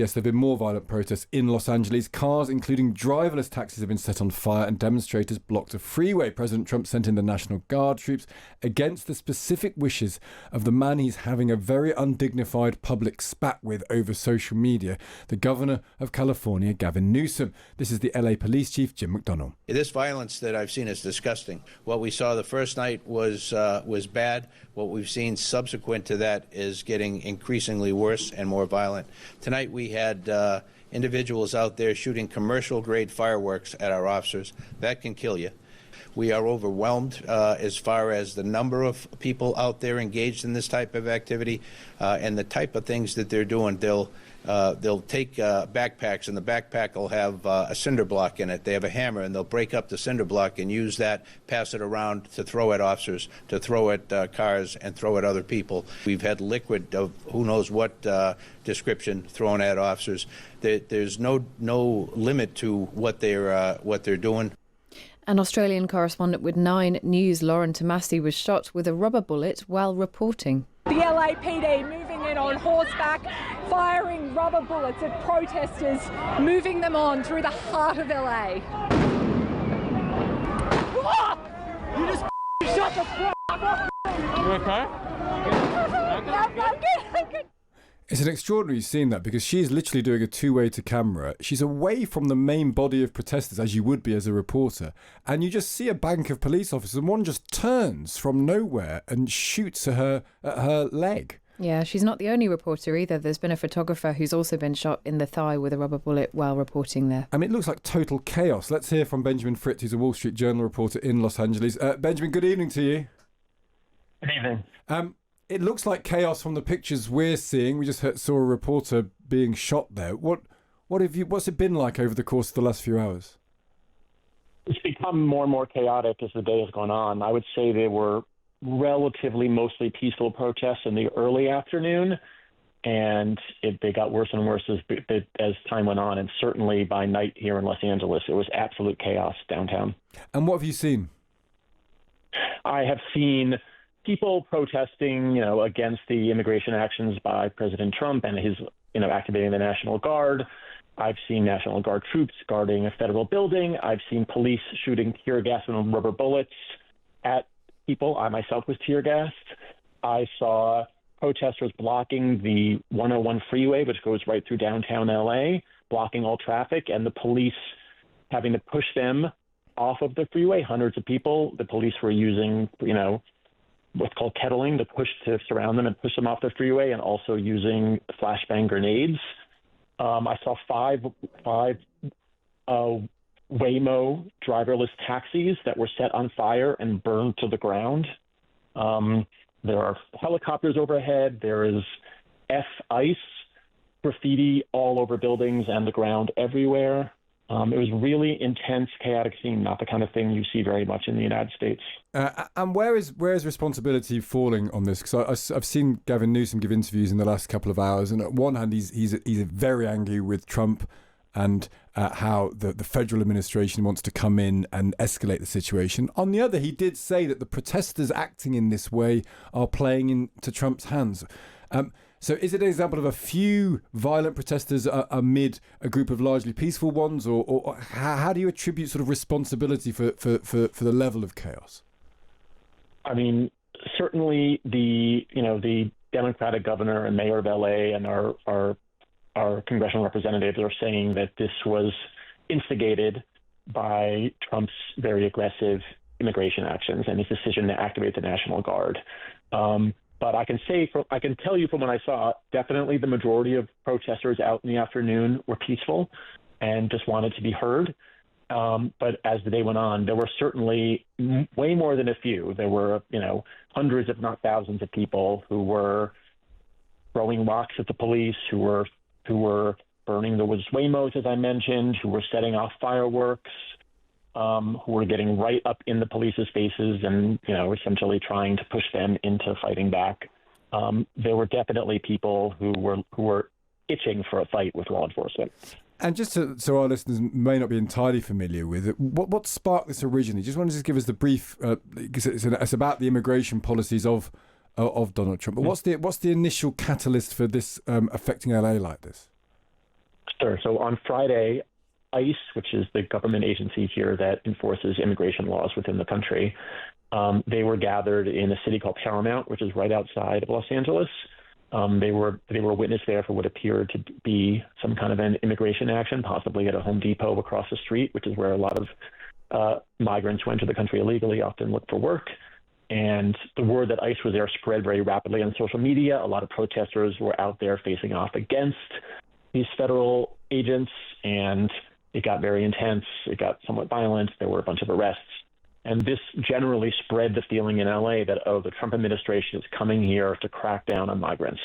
Yes, there have been more violent protests in Los Angeles. Cars, including driverless taxis, have been set on fire and demonstrators blocked a freeway. President Trump sent in the National Guard troops against the specific wishes of the man he's having a very undignified public spat with over social media, the governor of California, Gavin Newsom. This is the LA police chief, Jim McDonnell. This violence that I've seen is disgusting. What we saw the first night was bad. What we've seen subsequent to that is getting increasingly worse and more violent. Tonight we had individuals out there shooting commercial-grade fireworks at our officers. That can kill you. We are overwhelmed as far as the number of people out there engaged in this type of activity and the type of things that they're doing. They'll take backpacks, and the backpack will have a cinder block in it. They have a hammer, and they'll break up the cinder block and use that, pass it around to throw at officers, to throw at cars, and throw at other people. We've had liquid of who knows what description thrown at officers. There's no limit to what they're doing. An Australian correspondent with 9 News, Lauren Tomasi, was shot with a rubber bullet while reporting. The LAPD moving in on horseback, firing rubber bullets at protesters, moving them on through the heart of LA. You just shut the f*** up! You okay? I'm good. It's an extraordinary scene, that, because she's literally doing a two-way to camera. She's away from the main body of protesters, as you would be as a reporter, and you just see a bank of police officers, and one just turns from nowhere and shoots at her leg. Yeah, she's not the only reporter either. There's been a photographer who's also been shot in the thigh with a rubber bullet while reporting there. I mean, it looks like total chaos. Let's hear from Benjamin Fritz, who's a Wall Street Journal reporter in Los Angeles. Benjamin, good evening to you. Good evening. It looks like chaos from the pictures we're seeing. We just saw a reporter being shot there. What's it been like over the course of the last few hours? It's become more and more chaotic as the day has gone on. I would say they were relatively mostly peaceful protests in the early afternoon, and they got worse and worse as time went on. And certainly by night here in Los Angeles, it was absolute chaos downtown. And what have you seen? I have seen people protesting, against the immigration actions by President Trump and his, activating the National Guard. I've seen National Guard troops guarding a federal building. I've seen police shooting tear gas and rubber bullets at people. I myself was tear gassed. I saw protesters blocking the 101 freeway, which goes right through downtown LA, blocking all traffic, and the police having to push them off of the freeway. Hundreds of people. The police were using, what's called kettling to surround them and push them off the freeway, and also using flashbang grenades. I saw five Waymo driverless taxis that were set on fire and burned to the ground. There are helicopters overhead. There is F-ICE graffiti all over buildings and the ground everywhere. It was really intense, chaotic scene, not the kind of thing you see very much in the United States. And where is responsibility falling on this? Because I've seen Gavin Newsom give interviews in the last couple of hours, and at one hand he's very angry with Trump and how the federal administration wants to come in and escalate the situation. On the other, he did say that the protesters acting in this way are playing into Trump's hands. So is it an example of a few violent protesters amid a group of largely peaceful ones, or how do you attribute sort of responsibility for the level of chaos? I mean, certainly the Democratic governor and mayor of LA and our congressional representatives are saying that this was instigated by Trump's very aggressive immigration actions and his decision to activate the National Guard. But I can tell you from what I saw, definitely the majority of protesters out in the afternoon were peaceful and just wanted to be heard. But as the day went on, there were certainly way more than a few. There were, hundreds, if not thousands, of people who were throwing rocks at the police, who were burning the Waymos, as I mentioned, who were setting off fireworks, who were getting right up in the police's faces and, essentially trying to push them into fighting back. There were definitely people who were itching for a fight with law enforcement. And just so our listeners may not be entirely familiar with it, what sparked this originally? Just want to give us the brief, because it's about the immigration policies of Donald Trump. But what's the initial catalyst for this affecting LA like this? Sure. So on Friday, ICE, which is the government agency here that enforces immigration laws within the country, they were gathered in a city called Paramount, which is right outside of Los Angeles. They were a witness there for what appeared to be some kind of an immigration action, possibly at a Home Depot across the street, which is where a lot of migrants who enter the country illegally often look for work. And the word that ICE was there spread very rapidly on social media. A lot of protesters were out there facing off against these federal agents, and it got very intense. It got somewhat violent. There were a bunch of arrests. And this generally spread the feeling in LA that, the Trump administration is coming here to crack down on migrants.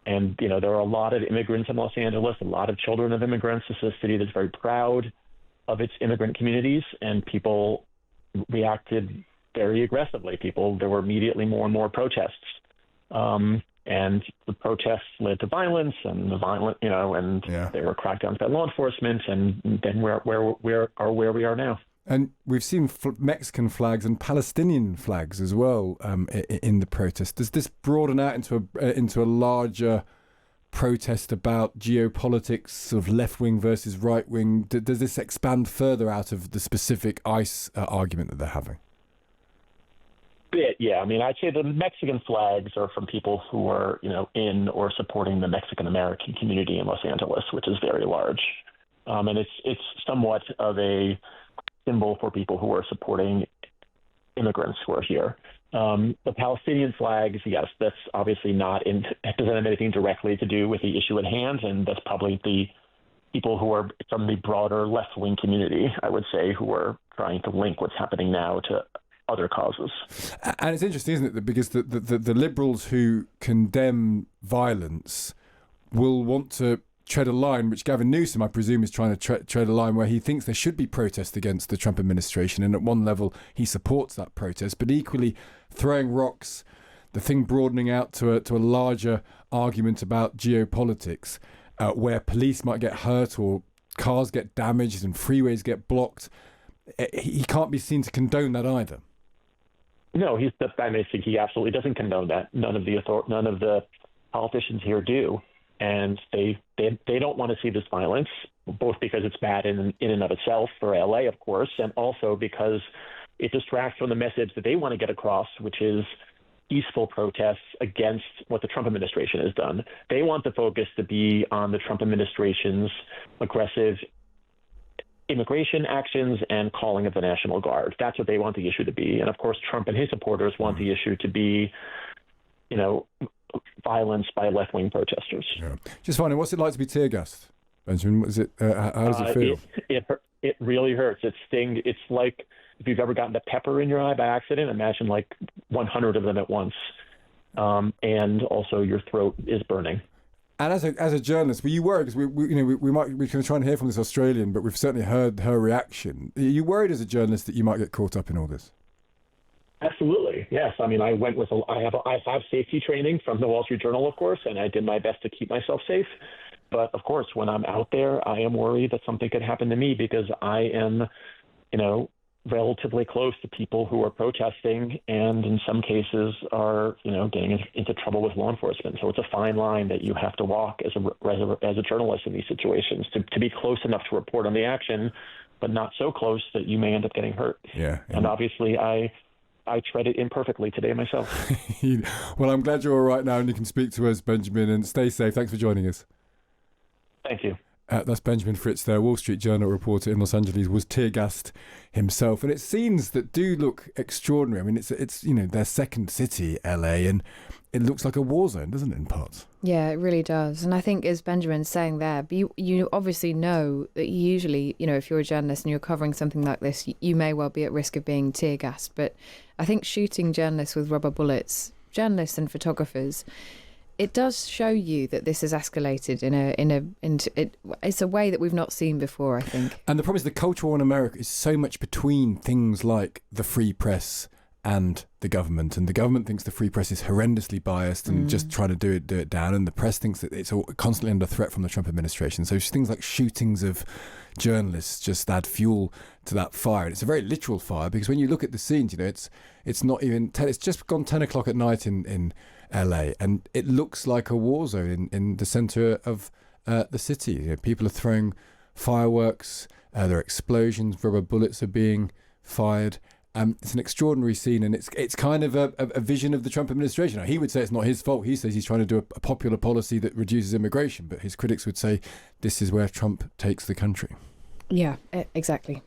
And, there are a lot of immigrants in Los Angeles, a lot of children of immigrants. This is a city that's very proud of its immigrant communities, and people reacted very aggressively. There were immediately more and more protests. And the protests led to violence, and there were crackdowns by law enforcement, and then where we are now. And we've seen Mexican flags and Palestinian flags as well in the protest. Does this broaden out into a larger protest about geopolitics, sort of left-wing versus right-wing? Does this expand further out of the specific ICE argument that they're having? Bit, yeah. I mean, I'd say the Mexican flags are from people who are, in or supporting the Mexican American community in Los Angeles, which is very large, and it's somewhat of a symbol for people who are supporting immigrants who are here. The Palestinian flags, yes, that's obviously it doesn't have anything directly to do with the issue at hand, and that's probably the people who are from the broader left-wing community, I would say, who are trying to link what's happening now to other causes. And it's interesting, isn't it, because the liberals who condemn violence will want to tread a line, which Gavin Newsom, I presume, is trying to tread a line where he thinks there should be protest against the Trump administration, and at one level he supports that protest, but equally throwing rocks, the thing broadening out to a larger argument about geopolitics, where police might get hurt or cars get damaged and freeways get blocked. He can't be seen to condone that either. No, he absolutely doesn't condone that. None of the politicians here do, and they don't want to see this violence, both because it's bad in and of itself for LA, of course, and also because it distracts from the message that they want to get across, which is peaceful protests against what the Trump administration has done. They want the focus to be on the Trump administration's aggressive immigration actions and calling of the National Guard. That's what they want the issue to be. And of course, Trump and his supporters want the issue to be, violence by left-wing protesters. Yeah. Just finally, what's it like to be tear gassed, Benjamin? How does it feel? It really hurts. It's like if you've ever gotten the pepper in your eye by accident, imagine like 100 of them at once. And also your throat is burning. And as a journalist, were you worried? Because we can try and hear from this Australian, but we've certainly heard her reaction. Are you worried as a journalist that you might get caught up in all this? Absolutely, yes. I mean, I have safety training from the Wall Street Journal, of course, and I did my best to keep myself safe. But of course, when I'm out there, I am worried that something could happen to me because I am, relatively close to people who are protesting and in some cases are, getting into trouble with law enforcement. So it's a fine line that you have to walk as a journalist in these situations to be close enough to report on the action, but not so close that you may end up getting hurt. Yeah. And obviously I tread it imperfectly today myself. Well, I'm glad you're all right now and you can speak to us, Benjamin, and stay safe. Thanks for joining us. Thank you. That's Benjamin Fritz there, Wall Street Journal reporter in Los Angeles, was tear-gassed himself. And it's scenes that do look extraordinary. I mean, it's their second city, LA, and it looks like a war zone, doesn't it, in parts? Yeah, it really does. And I think, as Benjamin's saying there, you obviously know that usually, if you're a journalist and you're covering something like this, you may well be at risk of being tear-gassed. But I think shooting journalists with rubber bullets, journalists and photographers, it does show you that this has escalated it's a way that we've not seen before, I think. And the problem is the culture war in America is so much between things like the free press and the government. And the government thinks the free press is horrendously biased and just trying to do it down. And the press thinks that it's all constantly under threat from the Trump administration. So things like shootings of journalists just add fuel to that fire. And it's a very literal fire because when you look at the scenes, it's not even it's just gone 10 o'clock at night in LA, and it looks like a war zone in the center of the city. You know, people are throwing fireworks, there are explosions, rubber bullets are being fired. It's an extraordinary scene, and it's kind of a vision of the Trump administration. Now, he would say it's not his fault. He says he's trying to do a popular policy that reduces immigration, but his critics would say this is where Trump takes the country. Yeah, exactly.